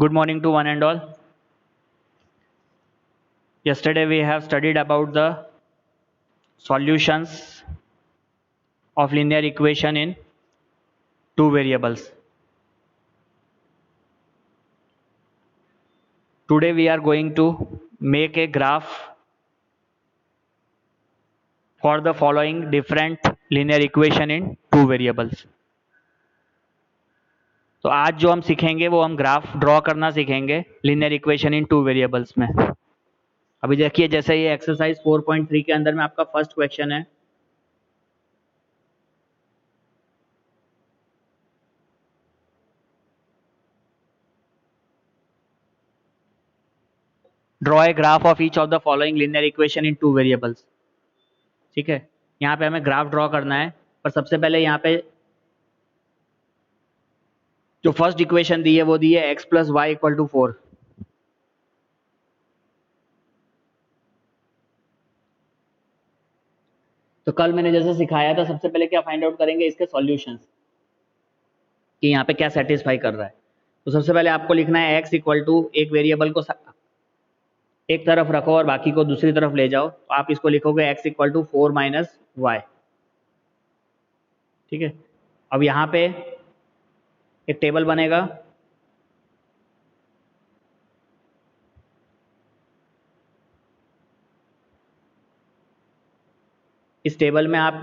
Good morning to one and all. Yesterday we have studied about the solutions of linear equation in two variables. Today we are going to make a graph for the following different linear equation in two variables. तो आज जो हम सीखेंगे वो हम graph draw करना सीखेंगे linear equation in two variables में। अभी देखिए जैसे ये एक्सरसाइज 4.3 के अंदर में आपका फर्स्ट क्वेश्चन है। Draw a graph of each of the following linear equation in two variables. ठीक है, यहाँ पे हमें ग्राफ ड्रॉ करना है, पर सबसे पहले यहाँ पे जो फर्स्ट इक्वेशन दी है वो दी है x plus y equal to 4। तो कल मैंने जैसे सिखाया था, सबसे पहले क्या फाइंड आउट करेंगे, इसके सॉल्यूशंस कि यहाँ पे क्या सेटिस्फाई कर रहा है। तो सबसे पहले आपको लिखना है x इक्वल टू एक वेरिएबल को एक तरफ रखो और बाकी को दूसरी तरफ ले जाओ, तो आप इसको लिखोगे x equal to 4 minus y. ठीक है, अब यहाँ पे एक टेबल बनेगा। इस टेबल में आप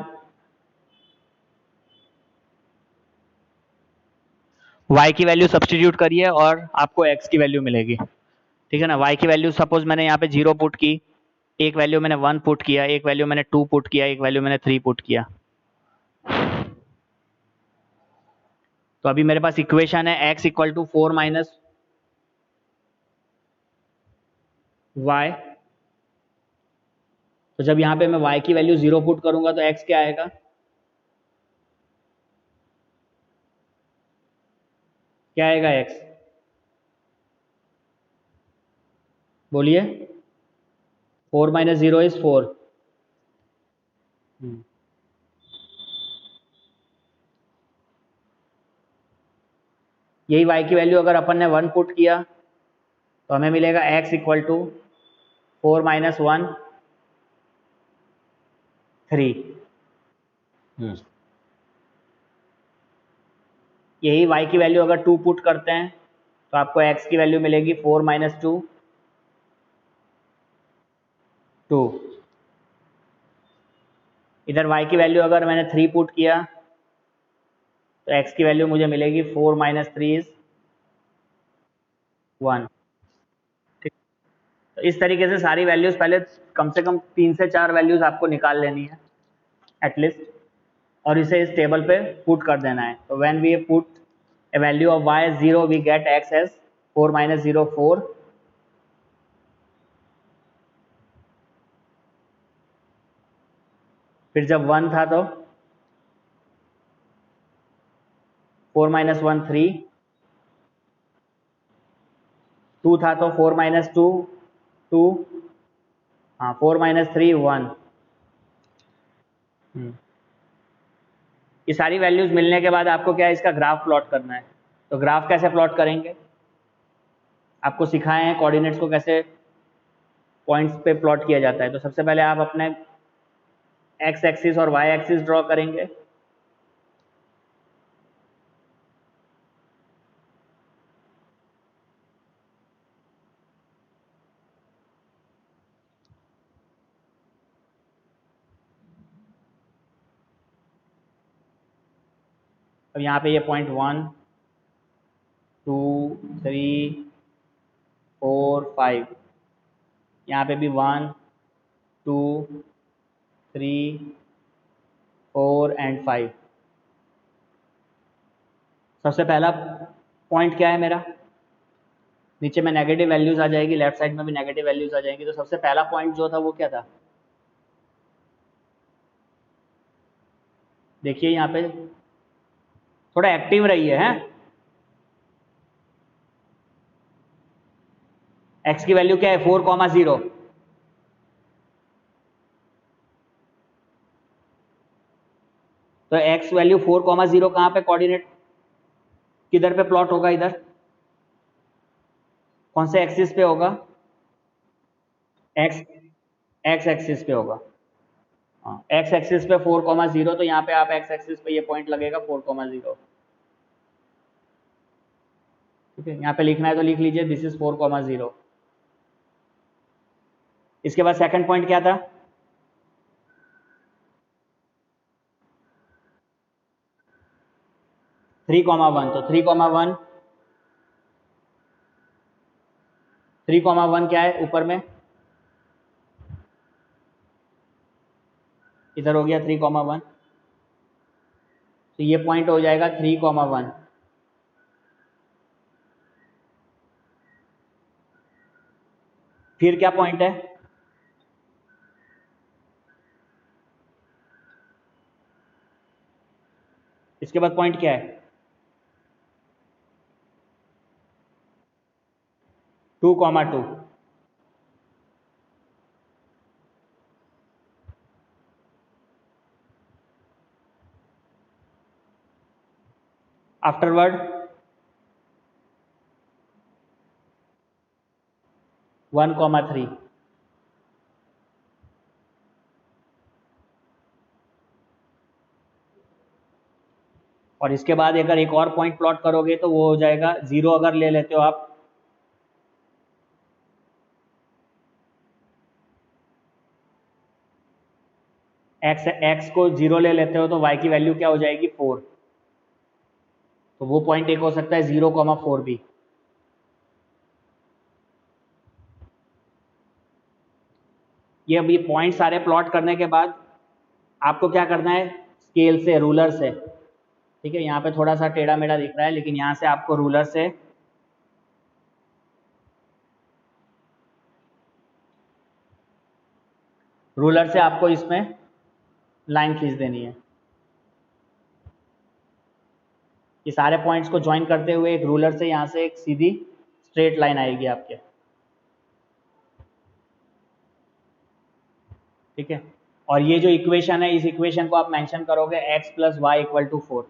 y की वैल्यू सब्स्टिट्यूट करिए और आपको x की वैल्यू मिलेगी। ठीक है ना, y की वैल्यू सपोज मैंने यहाँ पे 0 पुट की, एक वैल्यू मैंने 1 पुट किया, एक वैल्यू मैंने 2 पुट किया, एक वैल्यू मैंने 3 पुट किया। तो अभी मेरे पास इक्वेशन है x equal to 4 minus y. तो जब यहाँ पे मैं y की वैल्यू 0 पुट करूंगा तो x क्या आएगा, क्या आएगा x, बोलिए। 4 माइनस 0 इज 4। यही y की वैल्यू अगर अपन ने 1 पुट किया तो हमें मिलेगा x इक्वल टू 4 माइनस 1 3। यही y की वैल्यू अगर 2 पुट करते हैं तो आपको x की वैल्यू मिलेगी 4 माइनस 2 2। इधर y की वैल्यू अगर मैंने 3 पुट किया तो x की वैल्यू मुझे मिलेगी 4 माइनस 3 इज 1। ठीक, तो इस तरीके से सारी वैल्यूज पहले कम से कम 3 से 4 वैल्यूज आपको निकाल लेनी है एटलीस्ट, और इसे इस टेबल पे पुट कर देना है। तो when we put a value of y as 0 we get x as 4 minus 0 4। फिर जब 1 था तो 4 माइनस 1 3, 2 था तो 4 माइनस 2 2, हाँ 4 माइनस 3 1। ये सारी वैल्यूज मिलने के बाद आपको क्या है, इसका ग्राफ प्लॉट करना है। तो ग्राफ कैसे प्लॉट करेंगे, आपको सिखाए हैं कोऑर्डिनेट्स को कैसे पॉइंट्स पे प्लॉट किया जाता है। तो सबसे पहले आप अपने x एक्सिस और y एक्सिस ड्रॉ करेंगे। अब यहाँ पे ये पॉइंट 1 2 3 4 5, यहाँ पे भी 1 2 3 4 एंड 5। सबसे पहला पॉइंट क्या है मेरा, नीचे में नेगेटिव वैल्यूज आ जाएगी, लेफ्ट साइड में भी नेगेटिव वैल्यूज आ जाएंगी। तो सबसे पहला पॉइंट जो था वो क्या था, देखिए यहाँ पे थोड़ा एक्टिव रहिए हैं। x की वैल्यू क्या है 4,0। तो x वैल्यू 4,0 कहाँ पे कोऑर्डिनेट किधर पे प्लॉट होगा, इधर। कौन से एक्सिस पे होगा? एक्स एक्स एक्सिस पे होगा। हाँ, एक्स एक्सिस पे 4,0, तो यहाँ पे आप एक्स एक्सिस पे ये पॉइंट लगेगा 4,0। ठीक है, यहाँ पे लिखना है तो लिख लीजिए, दिस इज 4,0। इसके बाद सेकंड पॉइंट क्या था? 3,1, तो 3,1, 3,1 क्या है ऊपर में? इधर हो गया 3,1, तो ये पॉइंट हो जाएगा 3,1। फिर क्या पॉइंट है? इसके बाद पॉइंट क्या है? 2,2। आफ्टरवर्ड 1,3। और इसके बाद अगर एक और पॉइंट प्लॉट करोगे तो वो हो जाएगा 0, अगर ले लेते हो आप। एक्स को 0 ले लेते हो तो y की वैल्यू क्या हो जाएगी? 4। तो वो पॉइंट एक हो सकता है 0,4 भी। ये अब ये पॉइंट सारे प्लॉट करने के बाद आपको क्या करना है? स्केल से, रूलर से, ठीक है, यहाँ पे थोड़ा सा टेढ़ा मेढ़ा दिख रहा है, लेकिन यहाँ से आपको रूलर से आपको इसमें लाइन खींच देनी है। ये सारे पॉइंट्स को ज्वाइन करते हुए एक रूलर से यहाँ से एक सीधी स्ट्रेट लाइन आएगी आपके। ठीक है, और ये जो इक्वेशन है, इस इक्वेशन को आप मेंशन करोगे x + y = 4।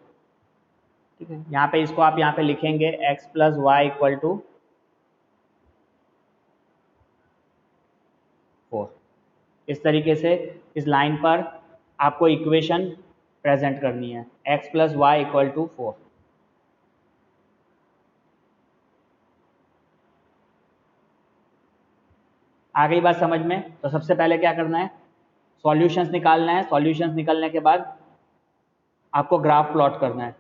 ठीक है, यहाँ पे इसको आप यहाँ पे लिखेंगे x + y = 4। इस तरीके से इस लाइन पर आपको इक्वेशन प्रेजेंट करनी है, x + y = 4। आ गई बात समझ में? तो सबसे पहले क्या करना है? सॉल्यूशंस निकालना है। सॉल्यूशंस निकालने के बाद आपको ग्राफ प्लॉट करना है।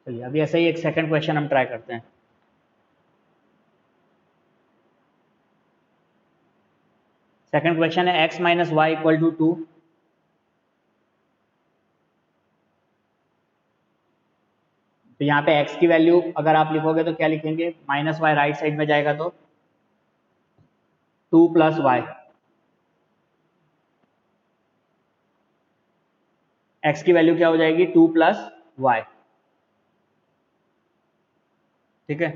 चलिए अभी ऐसे ही एक सेकंड क्वेश्चन हम ट्राई करते हैं। सेकंड क्वेश्चन है x - y = 2। तो यहाँ पे x की वैल्यू अगर आप लिखोगे तो क्या लिखेंगे? -y राइट साइड में जाएगा तो 2 + y। x की वैल्यू क्या हो जाएगी? 2 + y। ठीक है,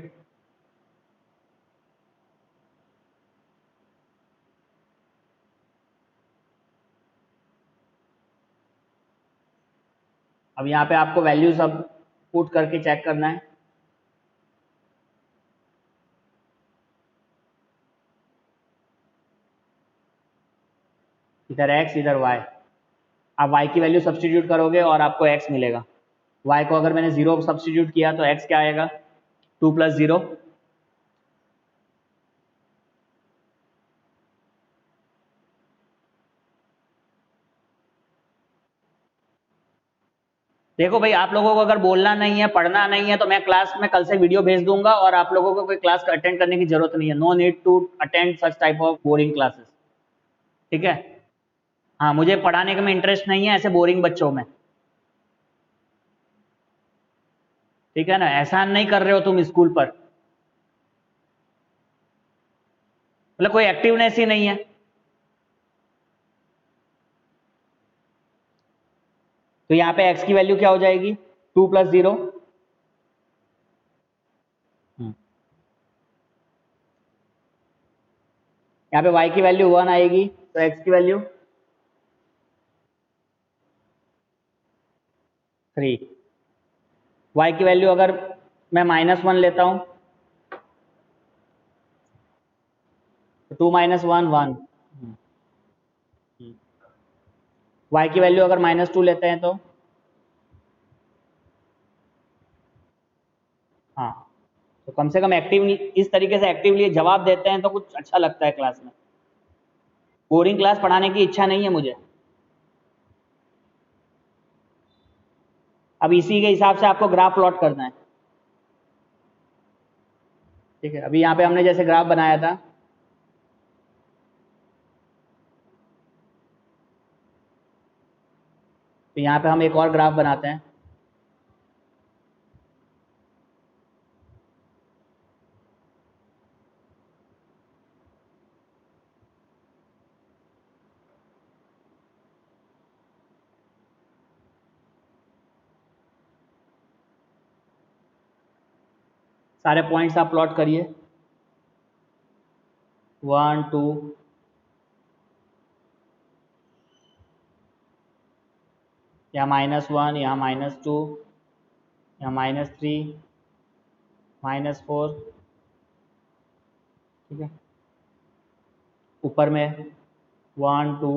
अब यहाँ पे आपको वैल्यू सब पुट करके चेक करना है। इधर x, इधर y। आप y की वैल्यू सब्सटीट्यूट करोगे और आपको x मिलेगा। y को अगर मैंने 0 सब्सटीट्यूट किया तो x क्या आएगा? 2 + 0। देखो भाई, आप लोगों को अगर बोलना नहीं है, पढ़ना नहीं है, तो मैं क्लास में कल से वीडियो भेज दूंगा और आप लोगों को कोई क्लास अटेंड करने की जरूरत नहीं है। No need to attend such type of boring classes. ठीक है, हाँ, मुझे पढ़ाने में इंटरेस्ट नहीं है ऐसे बोरिंग बच्चों में। ठीक है ना, एहसान नहीं कर रहे हो तुम स्कूल पर, मतलब कोई एक्टिवनेस ही नहीं है। तो यहाँ पे x की वैल्यू क्या हो जाएगी? 2 + 0। यहाँ पे y की वैल्यू 1 आएगी तो x की वैल्यू 3। y की वैल्यू अगर मैं -1 लेता हूँ तो 2 - 1 1। y की वैल्यू अगर -2 लेते हैं तो हाँ, तो कम से कम एक्टिवली इस तरीके से एक्टिवली जवाब देते हैं तो कुछ अच्छा लगता है क्लास में। बोरिंग क्लास पढ़ाने की इच्छा नहीं है मुझे। अब इसी के हिसाब से आपको ग्राफ प्लॉट करना है। ठीक है, अभी यहाँ पे हमने जैसे ग्राफ बनाया था, तो यहाँ पे हम एक और ग्राफ बनाते हैं। सारे पॉइंट्स आप प्लॉट करिए, 1 2 यहाँ -1, यहाँ -2, यहाँ -3, -4। ठीक है, ऊपर में 1 2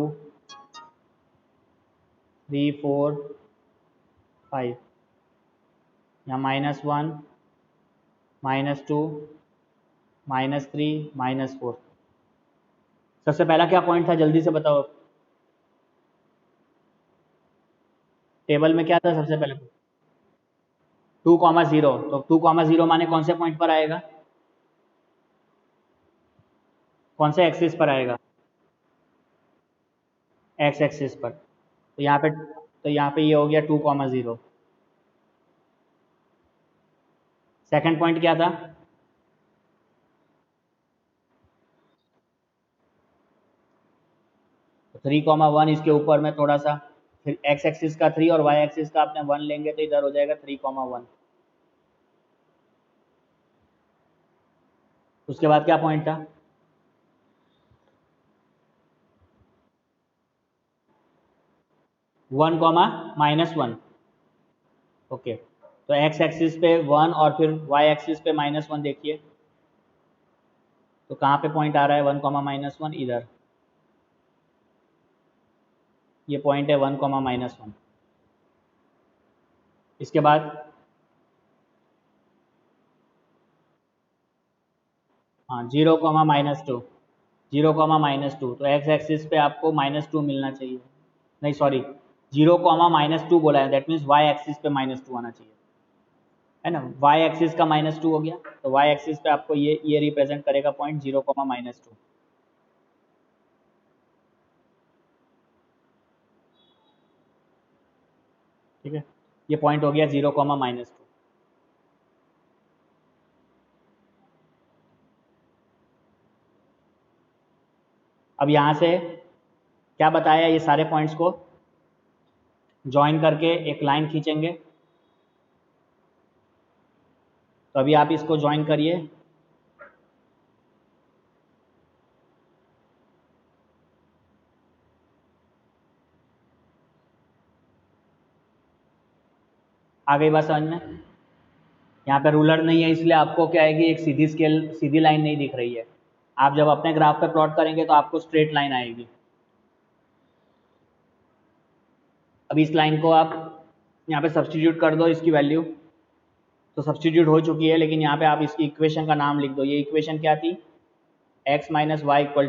3 4 5, यहाँ -1, -2, -3, -4। सबसे पहला क्या पॉइंट था, जल्दी से बताओ। टेबल में क्या था सबसे पहले? 2,0। तो 2,0 माने कौन से पॉइंट पर आएगा, कौन से एक्सिस पर आएगा? एक्स एक्सिस पर। तो यहाँ पे ये हो गया 2,0। सेकंड पॉइंट क्या था? 3,1 इसके ऊपर में थोड़ा सा, फिर एक्स एक्सिस का 3 और वाई एक्सिस का आपने 1 लेंगे तो इधर हो जाएगा 3,1। उसके बाद क्या पॉइंट था? 1, -1। ओके, तो एक्स एक्सिस पे 1 और फिर वाई एक्सिस पे -1 देखिए, तो कहाँ पे पॉइंट आ रहा है 1, -1? इधर ये पॉइंट है 1, -1। इसके बाद हाँ 0, -2, 0, -2, तो एक्स एक्सिस पे आपको -2 मिलना चाहिए। नहीं सॉरी, 0, -2 बोला है, दैट मीन्स वाई एक्सिस पे -2 आना चाहिए, है ना। वाई एक्सिस का -2 हो गया, तो वाई एक्सिस पे आपको ये रिप्रेजेंट करेगा पॉइंट 0, -2। ठीक है, ये पॉइंट हो गया 0, -2। अब यहाँ से क्या बताया, ये सारे पॉइंट्स को ज्वाइन करके एक लाइन खींचेंगे। तो अभी आप इसको ज्वाइन करिए। आ गई बात समझ में? यहाँ पे रूलर नहीं है, इसलिए आपको क्या है कि एक सीधी लाइन नहीं दिख रही है। आप जब अपने ग्राफ पे प्लॉट करेंगे तो आपको स्ट्रेट लाइन आएगी। अब इस लाइन को आप यहाँ पे सब्सटीट्यूट कर दो इसकी वैल्यू, तो सब्सटीट्यूट हो चुकी है, लेकिन यहाँ पे आप इसकी इक्वेशन का नाम लिख दो। ये इक्वेशन क्या थी? x - y =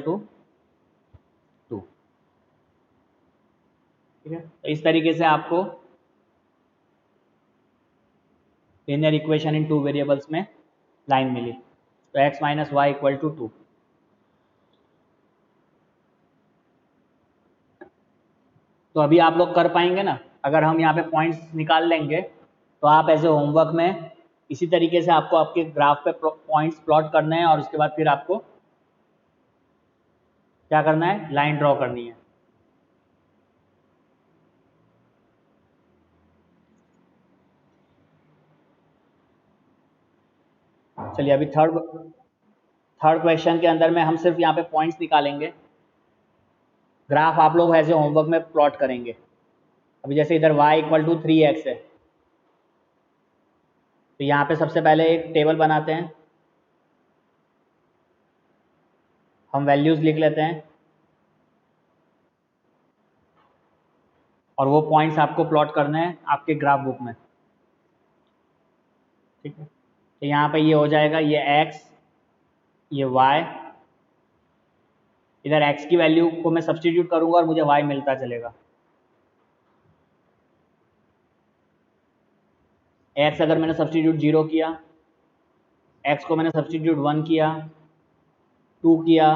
2। ठीक है, तो इस तरीके से आपको लीनियर इक्वेशन इन 2 वेरिएबल्स में लाइन मिली। तो x - y = 2। तो अभी आप लोग कर पाएंगे ना? अगर हम यहाँ पे पॉइंट्स निकाल लेंगे तो आप ऐसे होमवर्क में इसी तरीके से आपको आपके ग्राफ पे पॉइंट्स प्लॉट करने हैं, और उसके बाद फिर आपको क्या करना है, लाइन ड्रॉ करनी है। चलिए, अभी थर्ड क्वेश्चन के अंदर में हम सिर्फ यहाँ पे पॉइंट्स निकालेंगे, ग्राफ आप लोग ऐसे होमवर्क में प्लॉट करेंगे। अभी जैसे इधर y इक्वल टू 3x है, तो यहाँ पे सबसे पहले एक टेबल बनाते हैं, हम वैल्यूज लिख लेते हैं और वो पॉइंट्स आपको प्लॉट करने हैं आपके ग्राफ बुक में, ठीक है। तो यहाँ पे ये हो जाएगा, ये x, ये y, इधर x की वैल्यू को मैं सब्स्टिट्यूट करूंगा और मुझे y मिलता चलेगा। x अगर मैंने सब्स्टिट्यूट 0 किया, x को मैंने सब्स्टिट्यूट 1 किया, 2 किया,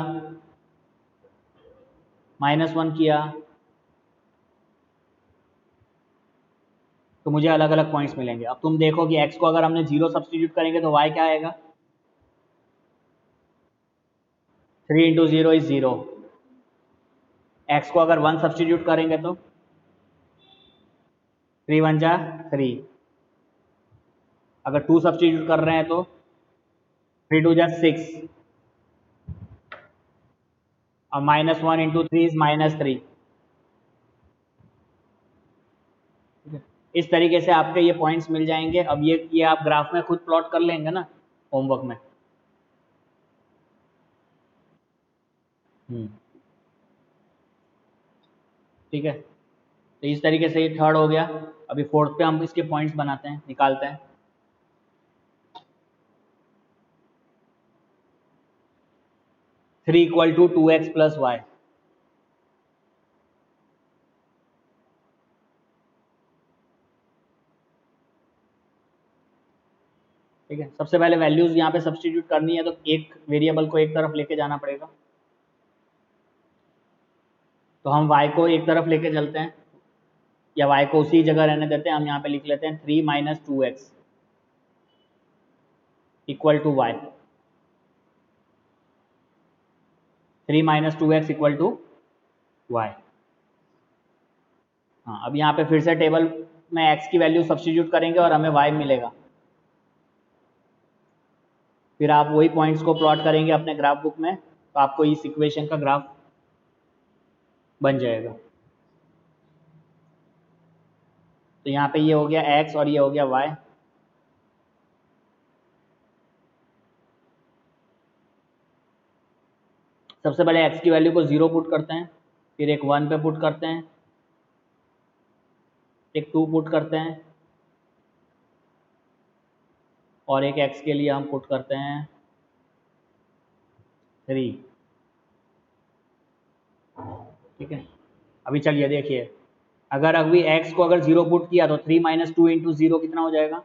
-1 किया, तो मुझे अलग अलग पॉइंट्स मिलेंगे। अब तुम देखो कि x को अगर हमने 0 सब्स्टिट्यूट करेंगे तो y क्या आएगा, 3 इंटू 0 इज 0। x को अगर 1 सब्स्टिट्यूट करेंगे तो 3 1 जा 3, अगर 2 सब्स्टिट्यूट कर रहे हैं तो 3 2 जा 6, और -1 इंटू 3 इज -3। इस तरीके से आपके ये पॉइंट्स मिल जाएंगे। अब ये आप ग्राफ में खुद प्लॉट कर लेंगे ना होमवर्क में। ठीक है, तो इस तरीके से ये थर्ड हो गया। अभी फोर्थ पे हम इसके पॉइंट्स बनाते हैं, निकालते हैं। Three equal to 2x plus y, ठीक है। सबसे पहले वैल्यूज यहाँ पे सब्स्टिट्यूट करनी है, तो एक वेरिएबल को एक तरफ लेके जाना पड़ेगा। तो हम y को एक तरफ लेके चलते हैं, या y को उसी जगह रहने देते हैं। हम यहाँ पे लिख लेते हैं 3 माइनस 2x इक्वल टू वाई, 3 माइनस 2x इक्वल टू वाई। हाँ, अब यहाँ पे फिर से टेबल में x की वैल्यू सब्स्टिट्यूट करेंगे और हमें y मिलेगा। फिर आप वही पॉइंट्स को प्लॉट करेंगे अपने ग्राफ बुक में, तो आपको इस इक्वेशन का ग्राफ बन जाएगा। तो यहाँ पे ये हो गया x और ये हो गया y। सबसे पहले x की वैल्यू को 0 पुट करते हैं, फिर एक 1 पे पुट करते हैं, एक 2 पुट करते हैं, और एक x के लिए हम पुट करते हैं 3। ठीक है, अभी चलिए देखिए, अगर अभी x को अगर 0 पुट किया तो 3 माइनस 2 इंटू 0 कितना हो जाएगा,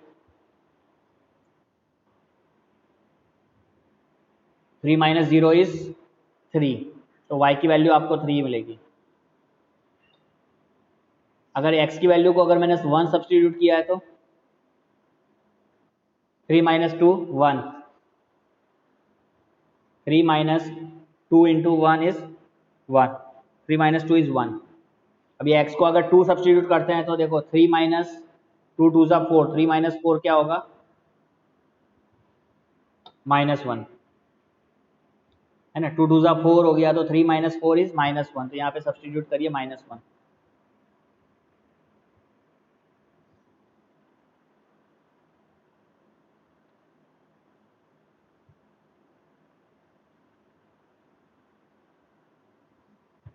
3 माइनस 0 इज 3, तो y की वैल्यू आपको 3 मिलेगी। अगर x की वैल्यू को अगर मैंने 1 सब्स्टिट्यूट किया है तो 3 minus 2 1, 3 minus 2 into 1 is 1, 3 minus 2 is 1। अभी x को अगर 2 सब्स्टिट्यूट करते हैं तो देखो 3 माइनस 2 2 ज़ा 4, 3 माइनस 4 क्या होगा, -1, है ना। 2 2 ज़ा 4 हो गया, तो 3 माइनस 4 इज -1, तो यहाँ पे सब्स्टिट्यूट करिए -1।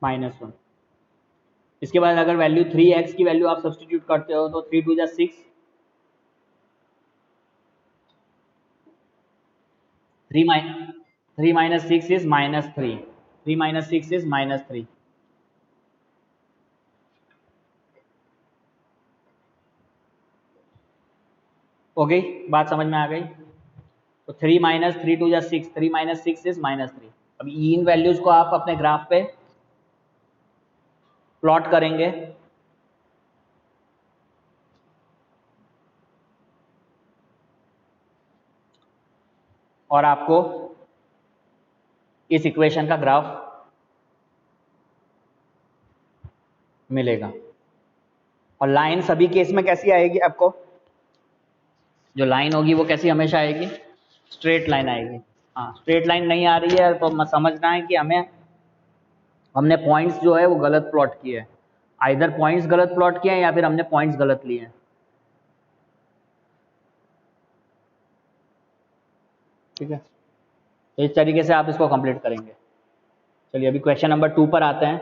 -1। इसके बाद अगर वैल्यू 3x की वैल्यू आप सब्स्टिट्यूट करते हो तो 3 2 ज़ा 6, 3 माइनस 6 इज -3, 3 माइनस 6 इज -3। हो गई बात, समझ में आ गई। तो 3 माइनस 3 2 ज़ा 6, 3 माइनस 6 इज -3। अब इन वैल्यूज को आप अपने ग्राफ पे प्लॉट करेंगे। और आपको इस इक्वेशन का ग्राफ मिलेगा। और लाइन सभी केस में कैसी आएगी, आपको जो लाइन होगी वो कैसी हमेशा आएगी, स्ट्रेट लाइन आएगी। हाँ स्ट्रेट लाइन नहीं आ रही है तो समझना है कि हमने पॉइंट्स जो है वो गलत प्लॉट किए हैं, आइदर पॉइंट्स गलत प्लॉट किए हैं या फिर हमने पॉइंट्स गलत लिए हैं। ठीक है, तो इस तरीके से आप इसको कंप्लीट करेंगे। चलिए अभी क्वेश्चन नंबर 2 पर आते हैं।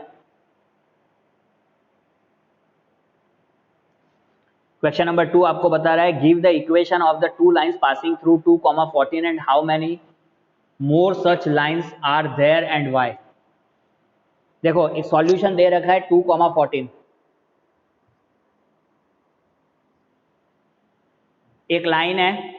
क्वेश्चन नंबर 2 आपको बता रहा है give the equation of the two lines passing through 2,14 and how many more such lines are there and y. देखो एक सॉल्यूशन दे रखा है 2,14, एक लाइन है,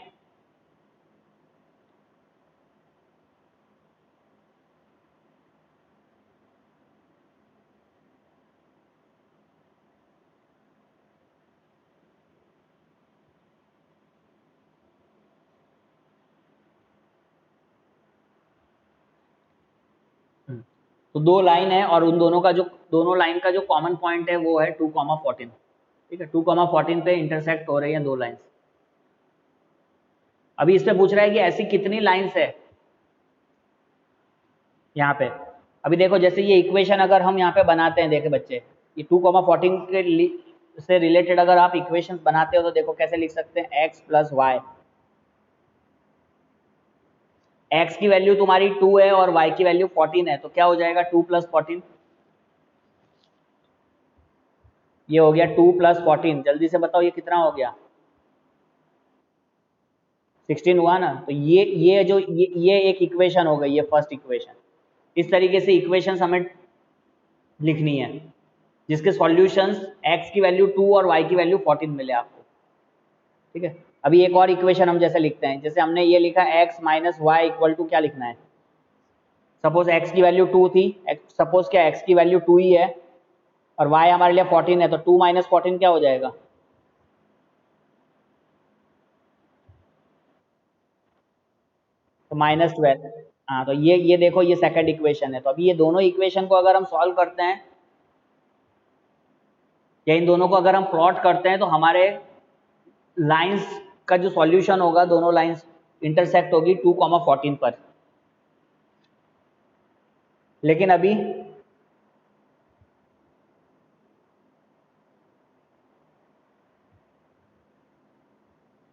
तो दो लाइन है और उन दोनों का जो दोनों लाइन का जो कॉमन पॉइंट है वो है 2,14। ठीक है, 2,14 पे इंटरसेक्ट हो रही है दो लाइंस। अभी इस पे पूछ रहा है कि ऐसी कितनी लाइंस है यहाँ पे। अभी देखो जैसे ये इक्वेशन अगर हम यहाँ पे बनाते हैं, देखे बच्चे, ये 2,14 से रिलेटेड अगर आप इक्वेशंस बनाते हो तो देखो कैसे लिख सकते हैं, x प्लस वाई। एक्स की वैल्यू तुम्हारी 2 है और y की वैल्यू 14 है, तो क्या हो जाएगा 2 प्लस 14। ये हो गया 2 प्लस 14, जल्दी से बताओ ये कितना हो गया, 16 हुआ ना। तो ये जो ये एक इक्वेशन हो गई, ये फर्स्ट इक्वेशन। इस तरीके से इक्वेशंस हमें लिखनी है जिसके सॉल्यूशंस x की वैल्यू 2 और y की वैल्यू 14 मिले आपको। ठीक है, अभी एक और इक्वेशन हम जैसे लिखते हैं, जैसे हमने ये लिखा x minus y equal to क्या लिखना है, सपोज x की वैल्यू 2 थी, सपोज क्या x की वैल्यू 2 ही है और y हमारे लिए 14 है, तो 2 माइनस 14 क्या हो जाएगा, तो -12। हाँ तो ये देखो ये सेकंड इक्वेशन है। तो अभी ये दोनों इक्वेशन को अगर हम सॉल्व करते हैं या इन दोनों को अगर हम प्लॉट करते हैं तो हमारे लाइंस का जो सॉल्यूशन होगा, दोनों लाइंस इंटरसेक्ट होगी 2,14 पर। लेकिन अभी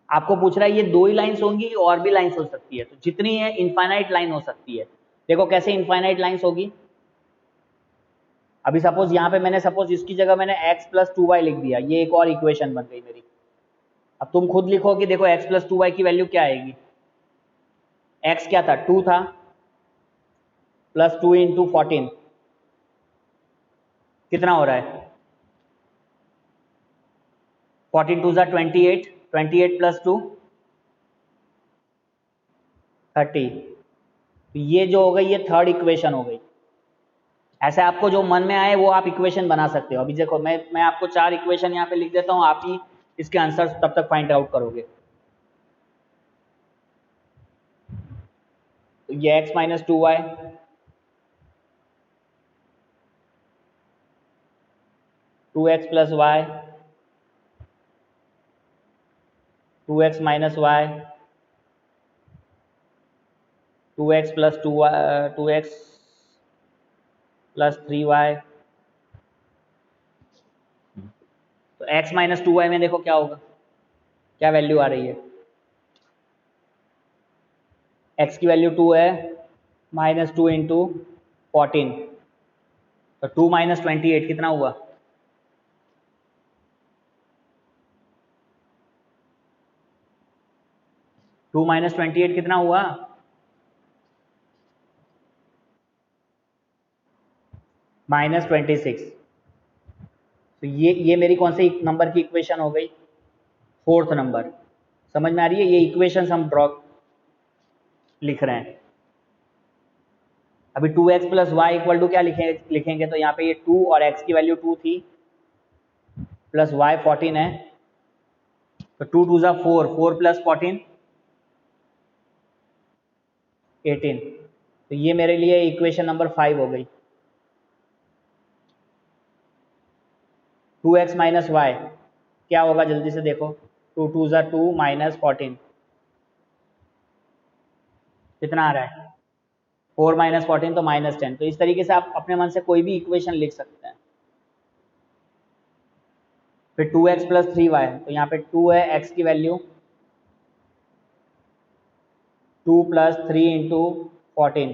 आपको पूछ रहा है ये दो ही लाइंस होंगी और भी लाइंस हो सकती है, तो जितनी है इनफाइनाइट लाइन हो सकती है। देखो कैसे इनफाइनाइट लाइंस होगी। अभी सपोज यहाँ पे मैंने सपोज इसकी जगह मैंने x प्लस 2y लिख दिया, ये एक और इक्वेशन बन गई मेरी। अब तुम खुद लिखो कि देखो x प्लस 2y की वैल्यू क्या आएगी, x क्या था 2 था, प्लस 2 इंटू 14 कितना हो रहा है, 14 टू ज़ा 28, 28 प्लस 2 30। ये जो हो गई ये थर्ड इक्वेशन हो गई। ऐसे आपको जो मन में आए वो आप इक्वेशन बना सकते हो। अभी देखो मैं आपको 4 इक्वेशन यहाँ पे लिख देता हूँ, आप ही इसके आंसर तब तक फाइंड आउट करोगे। तो ये x माइनस 2y, two x plus y, 2x minus y, 2x plus 2x plus 3y। तो x माइनस 2y में देखो क्या होगा, क्या वैल्यू आ रही है, x की वैल्यू 2 है, माइनस 2 इंटू 14, तो 2 माइनस 28 कितना हुआ, 2 माइनस 28 कितना हुआ, -26। तो ये मेरी कौन सी नंबर की इक्वेशन हो गई, फोर्थ नंबर। समझ में आ रही है, ये इक्वेशंस हम ड्रॉ लिख रहे हैं। अभी 2x plus y equal to क्या लिखेंगे, तो यहाँ पे ये 2 और x की वैल्यू 2 थी, प्लस y 14 है, तो 2 टू ज़ा 4, 4 प्लस 14 18। तो ये मेरे लिए इक्वेशन नंबर 5 हो गई। 2x माइनस वाई क्या होगा, जल्दी से देखो, 2 टू ज़ा 2 माइनस 14, कितना आ रहा है 4 माइनस 14 तो -10। तो इस तरीके से आप अपने मन से कोई भी इक्वेशन लिख सकते हैं। फिर 2x प्लस 3y, तो यहाँ पे 2 है, x की वैल्यू 2 प्लस 3 इंटू 14,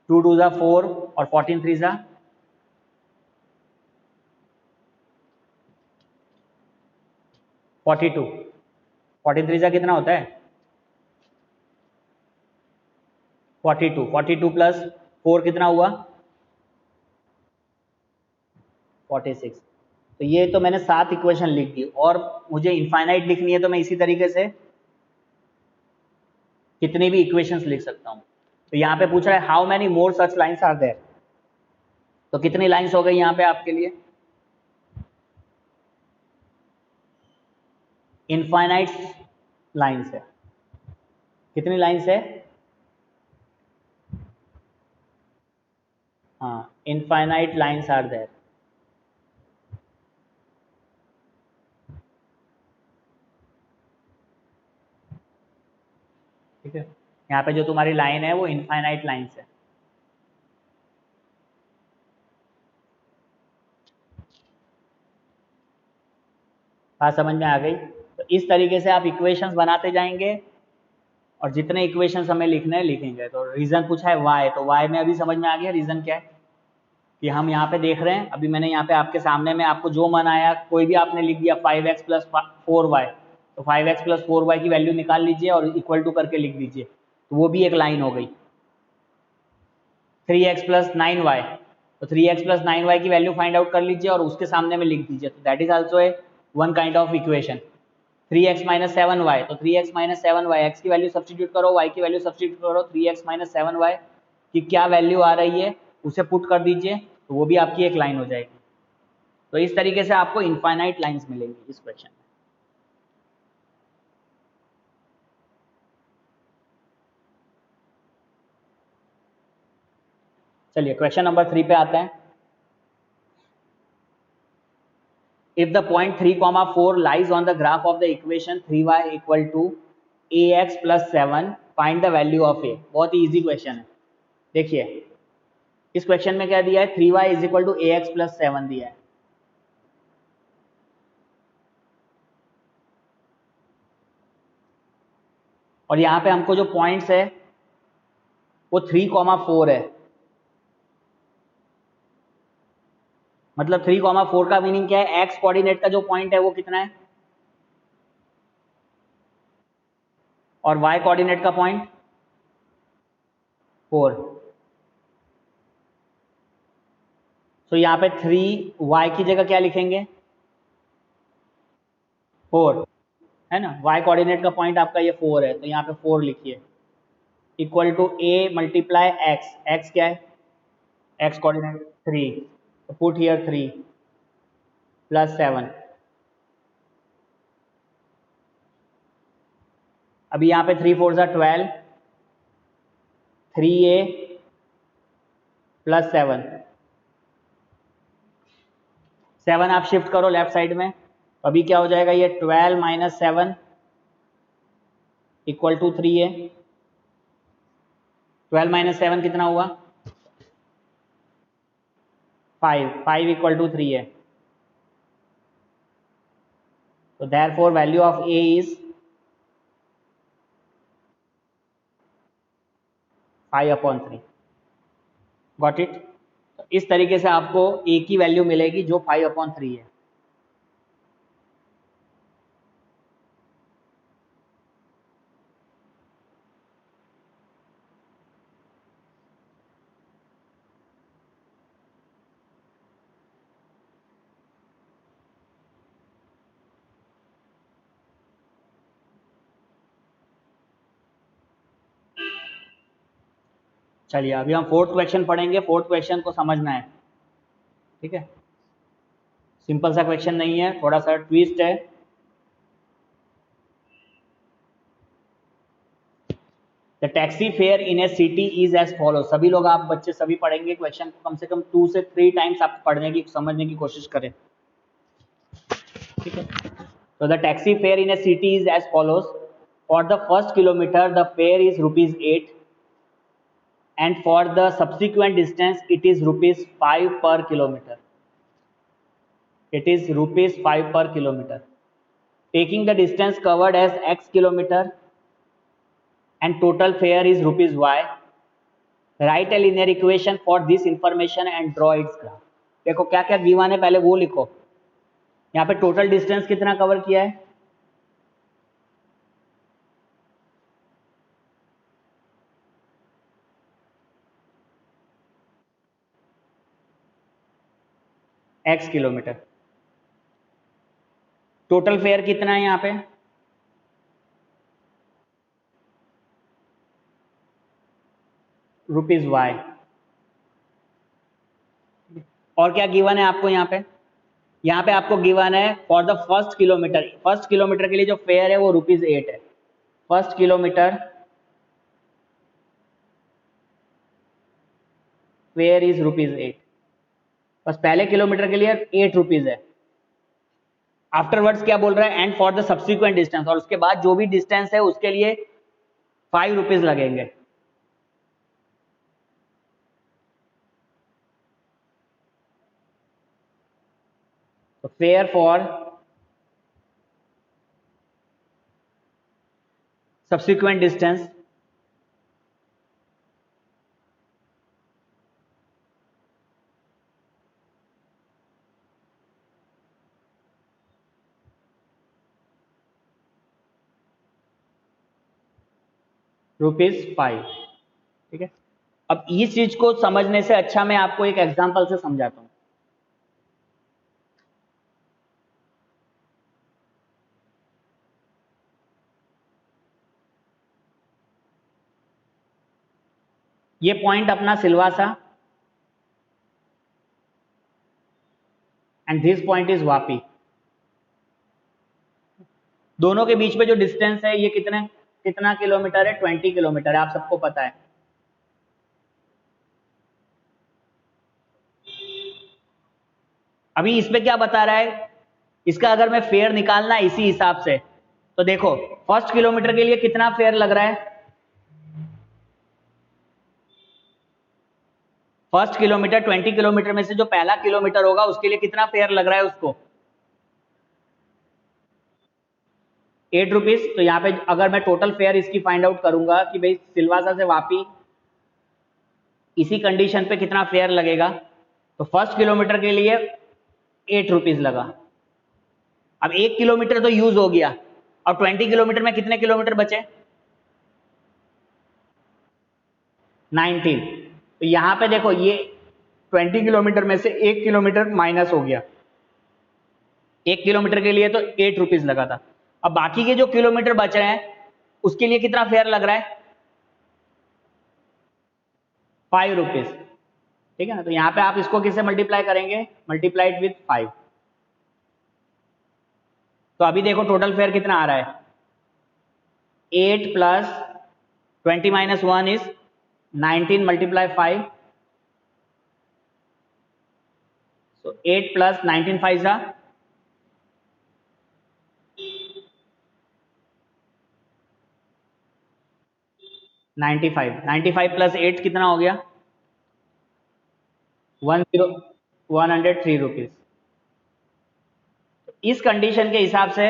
2 2 ज़ा 4 और 14 3 ज़ा 42, 14 3 ज़ा कितना होता है 42, 42 प्लस 4 कितना हुआ 46। तो ये तो मैंने 7 इक्वेशन लिख दी, और मुझे इनफाइनाइट लिखनी है तो मैं इसी तरीके से कितनी भी इक्वेशंस लिख सकता हूँ। तो यहाँ पे पूछ रहा है how many more such lines are there, तो कितनी लाइन्स हो गई यहाँ पे आपके लिए इनफाइनाइट लाइन्स है। कितनी लाइन्स है हाँ इनफाइनाइट लाइन्स आर देयर। ठीक है, यहाँ पे जो तुम्हारी लाइन है वो इनफाइनाइट लाइन्स है। बात समझ में आ गई। तो इस तरीके से आप इक्वेशंस बनाते जाएंगे, और जितने इक्वेशंस हमें लिखने हैं लिखेंगे। तो रीज़न पूछा है वाई, तो वाई में अभी समझ में आ गया रीज़न क्या है कि हम यहाँ पे देख रहे हैं। अभी मैंने यहाँ पे आपके सामने में आपको जो मन आया कोई भी आपने लिख दिया 5x प्लस 4y, तो 5x प्लस 4y की वैल्यू निकाल लीजिए और इक्वल टू करके लिख दीजिए, तो वो भी एक लाइन हो गई। 3x प्लस 9y, तो 3x प्लस 9y की वैल्यू फाइंड आउट कर लीजिए और उसके सामने में लिख दीजिए, तो that is also a one kind of equation. 3x minus 7y, तो 3x माइनस 7y, x की वैल्यू सब्सटीट्यूट करो, y की वैल्यू सब्सटीट्यूट करो, 3x माइनस 7y की क्या वैल्यू आ रही है उसे पुट कर दीजिए, तो वो भी आपकी एक लाइन हो जाएगी। तो इस तरीके से आपको इनफाइनाइट लाइंस मिलेंगी इस क्वेश्चन में। चलिए क्वेश्चन नंबर 3 पे आते हैं। If the point 3, 4 lies on the graph of the equation 3y equal to ax plus 7, find the value of a। बहुत ही इजी क्वेश्चन है। देखिए इस क्वेश्चन में क्या दिया है 3y is equal to ax plus 7 दिया है। और यहाँ पे हमको जो पॉइंट्स है वो 3, 4 है। मतलब 3, 4 का मीनिंग क्या है, एक्स कोऑर्डिनेट का जो पॉइंट है वो कितना है और वाई कोऑर्डिनेट का पॉइंट 4। तो यहाँ पे 3y की जगह क्या लिखेंगे 4 है ना। y कोऑर्डिनेट का पॉइंट आपका ये 4 है, तो यहाँ पे 4 लिखिए equal to a multiply x। x क्या है x कोऑर्डिनेट 3, तो पुट हियर 3 प्लस 7। अभी यहाँ पे 3 4 ज़ा 12, 3a प्लस 7, 7 आप शिफ्ट करो लेफ्ट साइड में, अभी क्या हो जाएगा ये 12 minus 7 equal to 3a। 12 minus 7 कितना हुआ 5, 5 इक्वल टू 3 है। तो therefore value of a is 5/3। Got it. इस तरीके से आपको a की वैल्यू मिलेगी जो 5/3 है। चलिए अभी हम फोर्थ क्वेश्चन पढ़ेंगे। फोर्थ क्वेश्चन को समझना है, ठीक है। सिंपल सा क्वेश्चन नहीं है, थोड़ा सा ट्विस्ट है। The taxi fare in a city is as follow. सभी लोग आप बच्चे सभी पढ़ेंगे क्वेश्चन को कम से कम 2 से 3 टाइम्स आप पढ़ने की समझने की कोशिश करें, ठीक है। तो the taxi fare in a city is as follows. For the first kilometer, the fare is ₹8, and for the subsequent distance, it is ₹5 per kilometer. It is ₹5 per kilometer. Taking the distance covered as X kilometer and total fare is ₹Y. Write a linear equation for this information and draw its graph. देखो क्या क्या given है, पहले वो लिखो. यहाँ पे total distance कितना कवर किया है? X kilometre. टोटल फेयर कितना है यहाँ पे? ₹Y. और क्या गिवन है आपको यहाँ पे? यहाँ पे आपको गिवन है for the first kilometre. First kilometre के लिए जो फेयर है वो ₹8 है. First kilometre fair is ₹8. बस पहले किलोमीटर के लिए ₹8 है. आफ्टरवर्ड्स क्या बोल रहा है? And for the subsequent distance, और उसके बाद जो भी डिस्टेंस है उसके लिए ₹5 लगेंगे. तो फेयर फॉर सब्सिक्वेंट डिस्टेंस ₹5. ठीक है. अब इस चीज को समझने से अच्छा मैं आपको एक एग्जांपल से समझाता हूं. ये पॉइंट अपना Silvassa and this point is Vapi. दोनों के बीच में जो डिस्टेंस है ये कितना किलोमीटर है? 20 किलोमीटर है, आप सबको पता है. अभी इसमें क्या बता रहा है? इसका अगर मैं फेयर निकालना इसी हिसाब से, तो देखो फर्स्ट किलोमीटर के लिए कितना फेयर लग रहा है? फर्स्ट किलोमीटर 20 किलोमीटर में से जो पहला किलोमीटर होगा उसके लिए कितना फेयर लग रहा है उसको? ₹8. तो यहाँ पे अगर मैं टोटल फेयर इसकी फाइंड आउट करूंगा कि भाई सिलवासा से वापी इसी कंडीशन पे कितना फेयर लगेगा, तो फर्स्ट किलोमीटर के लिए ₹8 लगा. अब 1 किलोमीटर तो यूज हो गया, और 20 किलोमीटर में कितने किलोमीटर बचे? 19. तो यहाँ पे देखो ये 20 किलोमीटर में से 1 किलोमीटर माइनस हो गया. 1 किलोमीटर के लिए तो ₹8 लगा था. अब बाकी के जो किलोमीटर बच रहे हैं उसके लिए कितना फेयर लग रहा है? ₹5. ठीक है ना. तो यहाँ पे आप इसको किससे मल्टीप्लाई करेंगे? Multiplied with 5. तो अभी देखो टोटल फेयर कितना आ रहा है? 8 plus 20 minus 1 is 19 multiply 5. So 8 plus 19 5 जा 95. 95 प्लस 8 कितना हो गया? 103 रुपीज. इस कंडीशन के हिसाब से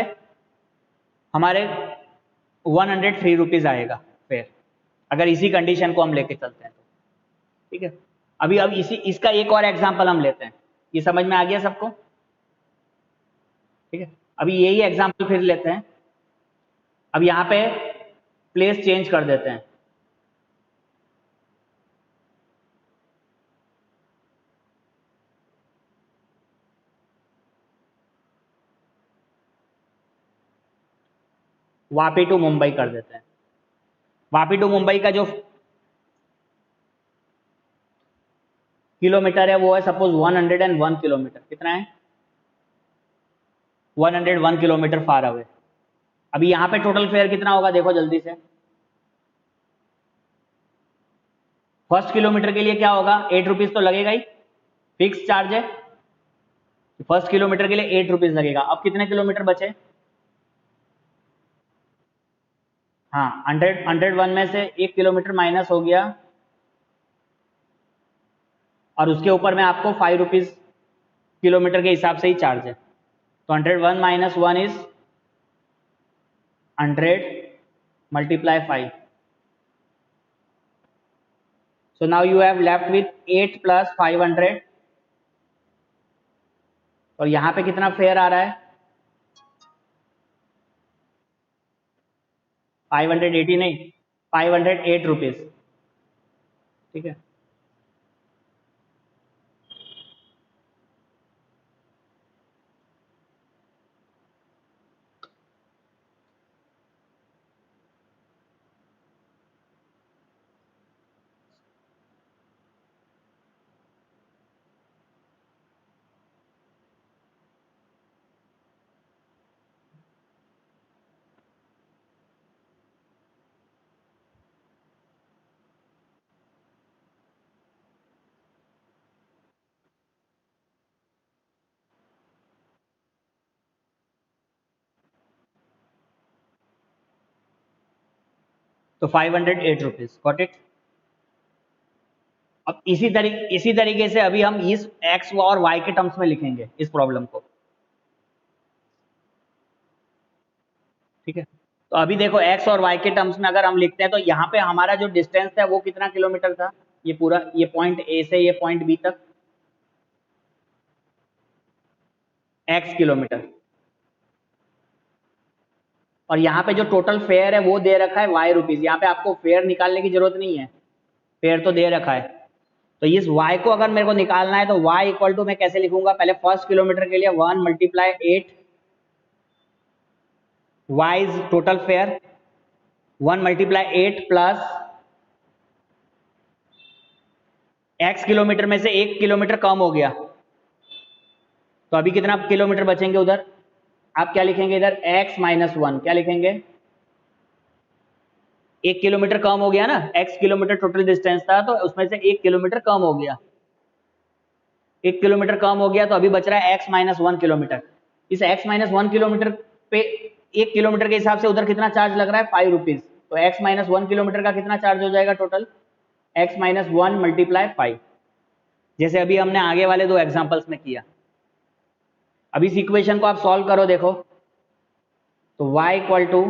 हमारे 103 रुपीज आएगा फेयर, अगर इसी कंडीशन को हम लेके चलते हैं तो. ठीक है. अभी अब इसका एक और एग्जांपल हम लेते हैं. ये समझ में आ गया सबको? ठीक है. अभी यही एग्जांपल फिर लेते हैं. अब यहाँ पे प्लेस चेंज कर देते हैं. वापी टू मुंबई कर देते हैं. वापी टू मुंबई का जो किलोमीटर है वो है सपोज 101 किलोमीटर. कितना है? 101 किलोमीटर फार अवे. अभी यहाँ पे टोटल फेयर कितना होगा देखो जल्दी से. फर्स्ट किलोमीटर के लिए क्या होगा? ₹8 तो लगेगा ही, फिक्स चार्ज है. फर्स्ट किलोमीटर के लिए ₹8 लगेगा. अब कितने किलोमीटर बचे? हाँ 101 में से 1 किलोमीटर माइनस हो गया, और उसके ऊपर में आपको 5 रुपीज़ किलोमीटर के हिसाब से ही चार्ज है। तो 101 minus 1 is 100 multiply 5। So now you have left with 8 plus 500, और यहाँ पे कितना फेयर आ रहा है? 580 नहीं, 508 रुपीज़। ठीक है, तो 508 रुपीज़, गॉट इट। अब इसी तरीके से अभी हम इस एक्स और वाई के टर्म्स में लिखेंगे इस प्रॉब्लम को। ठीक है, तो अभी देखो एक्स और वाई के टर्म्स में अगर हम लिखते हैं तो यहाँ पे हमारा जो डिस्टेंस है वो कितना किलोमीटर था? ये पूरा, ये पॉइंट ए से ये पॉइंट बी तक x किलोमीटर, और यहाँ पे जो टोटल फेयर है वो दे रखा है y रुपीज़। यहाँ पे आपको फेयर निकालने की जरूरत नहीं है, फेयर तो दे रखा है। तो इस y को अगर मेरे को निकालना है तो y इक्वल टू मैं कैसे लिखूंगा? पहले फर्स्ट किलोमीटर के लिए 1 multiply 8, y is total fair, 1 multiply 8 plus x kilometre में से 1 किलोमीटर कम हो गया, तो अभी कितना किलोमीटर बचेंगे उधर? आप क्या लिखेंगे इधर? x माइनस 1, क्या लिखेंगे? 1 किलोमीटर कम हो गया ना, x किलोमीटर टोटल डिस्टेंस था तो उसमें से 1 किलोमीटर कम हो गया, 1 किलोमीटर कम हो गया, तो अभी बच रहा है x माइनस 1 किलोमीटर। इस x माइनस 1 किलोमीटर पे 1 किलोमीटर के हिसाब से उधर कितना चार्ज लग रहा है? 5 रुपीज़। तो x माइनस 1 किलोमीटर का कितना चार्ज हो जाएगा टोटल? x माइनस 1 मल्टीप्लाई 5, जैसे अभी हमने आगे वाले दो एग्जाम्पल्स में किया। अब इस इक्वेशन को आप सॉल्व करो, देखो तो y इक्वल टू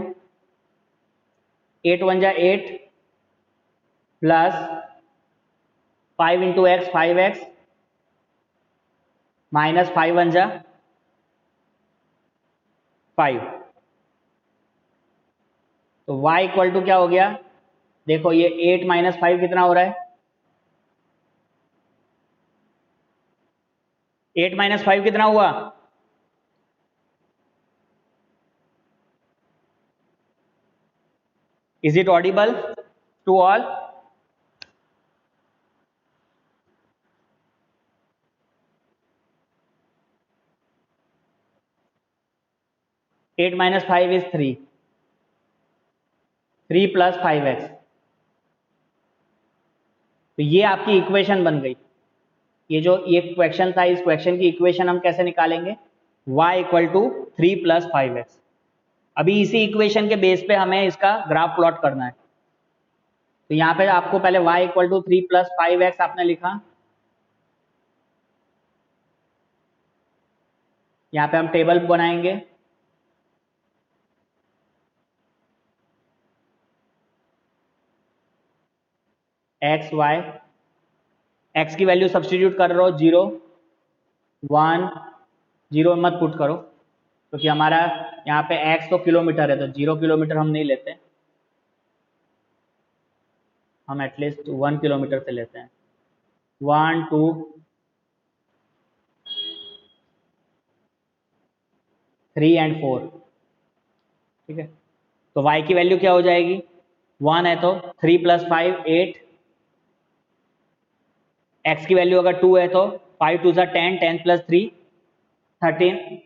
8 1 जा 8 plus 5 into x 5x minus 5 1 जा 5। तो y इक्वल टू क्या हो गया? देखो ये 8 माइनस 5 कितना हो रहा है? 8 माइनस 5 कितना हुआ? Is it audible to all? Eight minus 5 is 3, 3 plus 5x। तो ये आपकी इक्वेशन बन गई। ये क्वेश्चन था, इस क्वेश्चन की इक्वेशन हम कैसे निकालेंगे? y equal to 3 plus 5x। अभी इसी इक्वेशन के बेस पे हमें इसका ग्राफ प्लॉट करना है। तो यहाँ पे आपको पहले y equal to 3 plus 5x आपने लिखा, यहाँ पे हम टेबल बनाएंगे। x y, x की वैल्यू सब्स्टिट्यूट कर रहे हो, 0 1, 0 मत पुट करो क्योंकि हमारा यहाँ पे x तो किलोमीटर है, तो 0 किलोमीटर हम नहीं लेते, हम एटलीस्ट 1 किलोमीटर से लेते हैं। 1 2 3 एंड 4। ठीक है, तो y की वैल्यू क्या हो जाएगी? 1 है तो 3 प्लस 5 8, x की वैल्यू अगर 2 है तो 5 2 सा 10, 10 प्लस 3 13,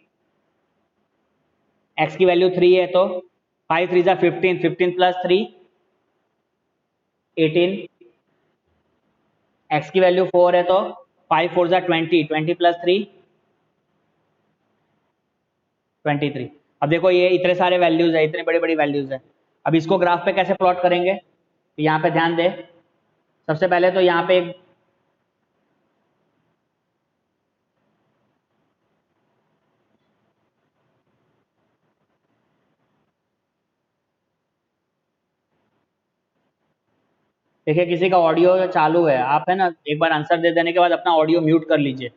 x की वैल्यू 3 है तो 5 3 सा 15, 15 प्लस 3 18, x की वैल्यू 4 है तो 5 4 सा 20, 20 प्लस 3 23। अब देखो ये इतने सारे वैल्यूज है, इतनी बड़ी बड़ी वैल्यूज है, अब इसको ग्राफ पे कैसे प्लॉट करेंगे, तो यहाँ पे ध्यान दें। सबसे पहले तो यहाँ पे एक देखिए किसी का ऑडियो चालू है, आप है ना एक बार आंसर दे देने के बाद अपना ऑडियो म्यूट कर लीजिए।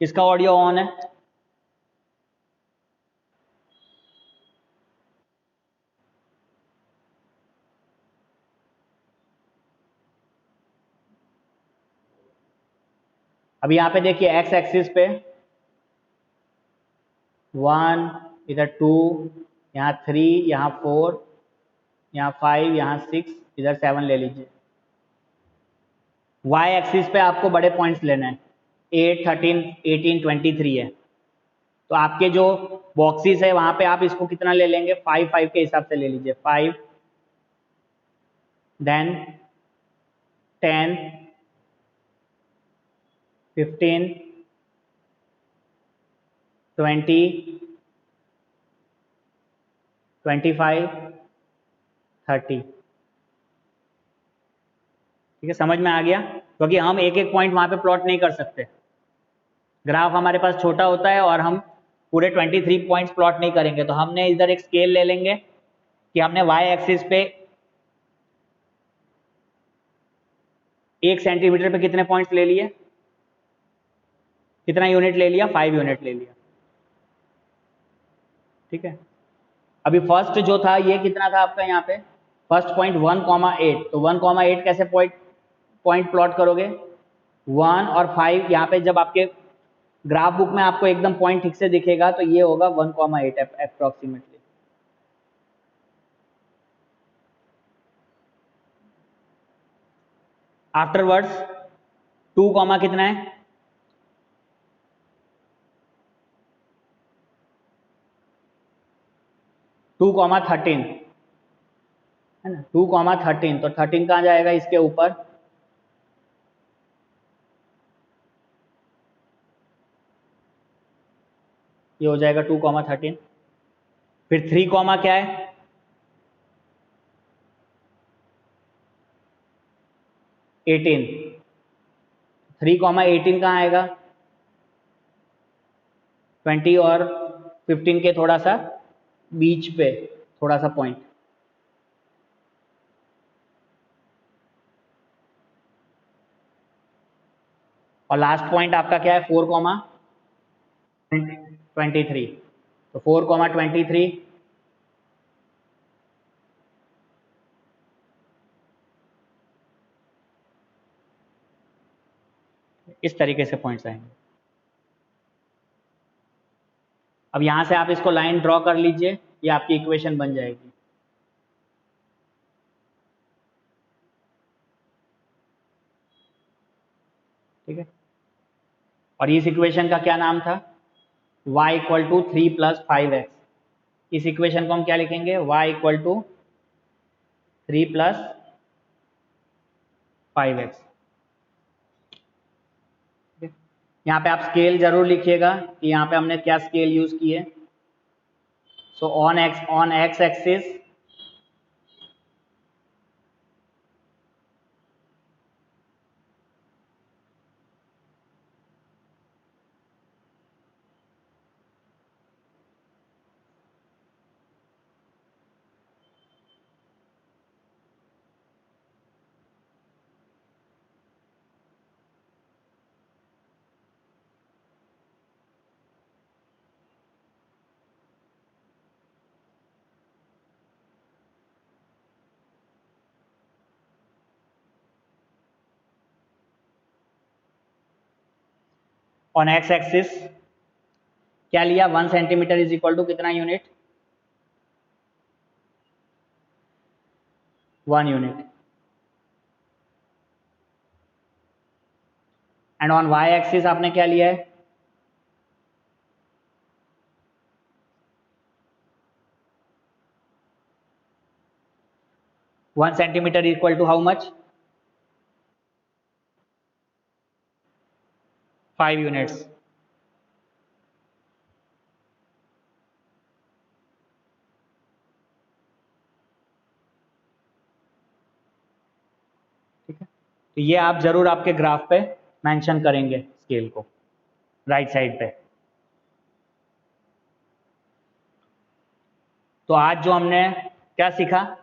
किसका ऑडियो ऑन है? अभी यहाँ पे देखिए एक्स एक्सिस पे 1, इधर 2, यहाँ 3, यहाँ 4, यहाँ 5, यहाँ 6, इधर 7 ले लीजिए। वाई एक्सिस पे आपको बड़े पॉइंट्स लेना है, 8, 13, 18, 23 है। तो आपके जो बॉक्सेस है वहां पे आप इसको कितना ले लेंगे, 5 5 के हिसाब से ले लीजिए। 5, देन 10, 15, 20, 25, 30। ठीक है, समझ में आ गया? क्योंकि हम एक एक पॉइंट वहां पे प्लॉट नहीं कर सकते, ग्राफ हमारे पास छोटा होता है और हम पूरे 23 पॉइंट्स प्लॉट नहीं करेंगे। तो हमने इधर एक स्केल ले लेंगे कि हमने वाई एक्सिस पे 1 सेंटीमीटर पे कितने पॉइंट्स ले लिए, कितना यूनिट ले लिया, 5 यूनिट ले लिया। ठीक है, अभी फर्स्ट जो था ये कितना था आपका, यहाँ पे फर्स्ट पॉइंट 1,8। तो 1,8 कैसे पॉइंट प्लॉट करोगे, 1 और 5। यहाँ पे जब आपके ग्राफ बुक में आपको एकदम पॉइंट ठीक से दिखेगा तो ये होगा 1,8 अप्रोक्सीमेटली। आफ्टरवर्ड्स 2 कॉमा कितना है, 2,13 है ना, 2,13। तो 13 कहाँ जाएगा इसके ऊपर, ये हो जाएगा 2,13। फिर 3 कॉमा क्या है, 18। 3,18 कहाँ आएगा, 20 और 15 के थोड़ा सा बीच पे थोड़ा सा पॉइंट। और लास्ट पॉइंट आपका क्या है, 4,23। तो 4,23 इस तरीके से पॉइंट्स आएंगे। अब यहां से आप इसको लाइन ड्रॉ कर लीजिए, ये आपकी इक्वेशन बन जाएगी। ठीक है, और इस इक्वेशन का क्या नाम था, y इक्वल टू 3 + 5x। इस इक्वेशन को हम क्या लिखेंगे, y इक्वल टू 3 + 5x। यहाँ पे आप स्केल जरूर लिखिएगा कि यहाँ पे हमने क्या स्केल यूज की है। So on x axis on x axis क्या लिया, 1 सेंटीमीटर इज इक्वल टू कितना unit, 1 unit. And on y axis आपने क्या लिया है, 1 centimetre equal to how much, 5 units. तो ये आप जरूर आपके ग्राफ पे मेंशन करेंगे स्केल को राइट साइड पे। तो आज जो हमने क्या सीखा,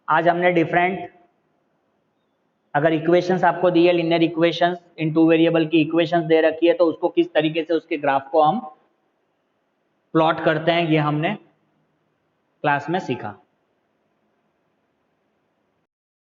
आज हमने डिफरेंट, अगर इक्वेशंस आपको दी है, लीनियर इक्वेशंस इन 2 वेरिएबल की इक्वेशंस दे रखी है, तो उसको किस तरीके से उसके ग्राफ को हम प्लॉट करते हैं, ये हमने क्लास में सीखा।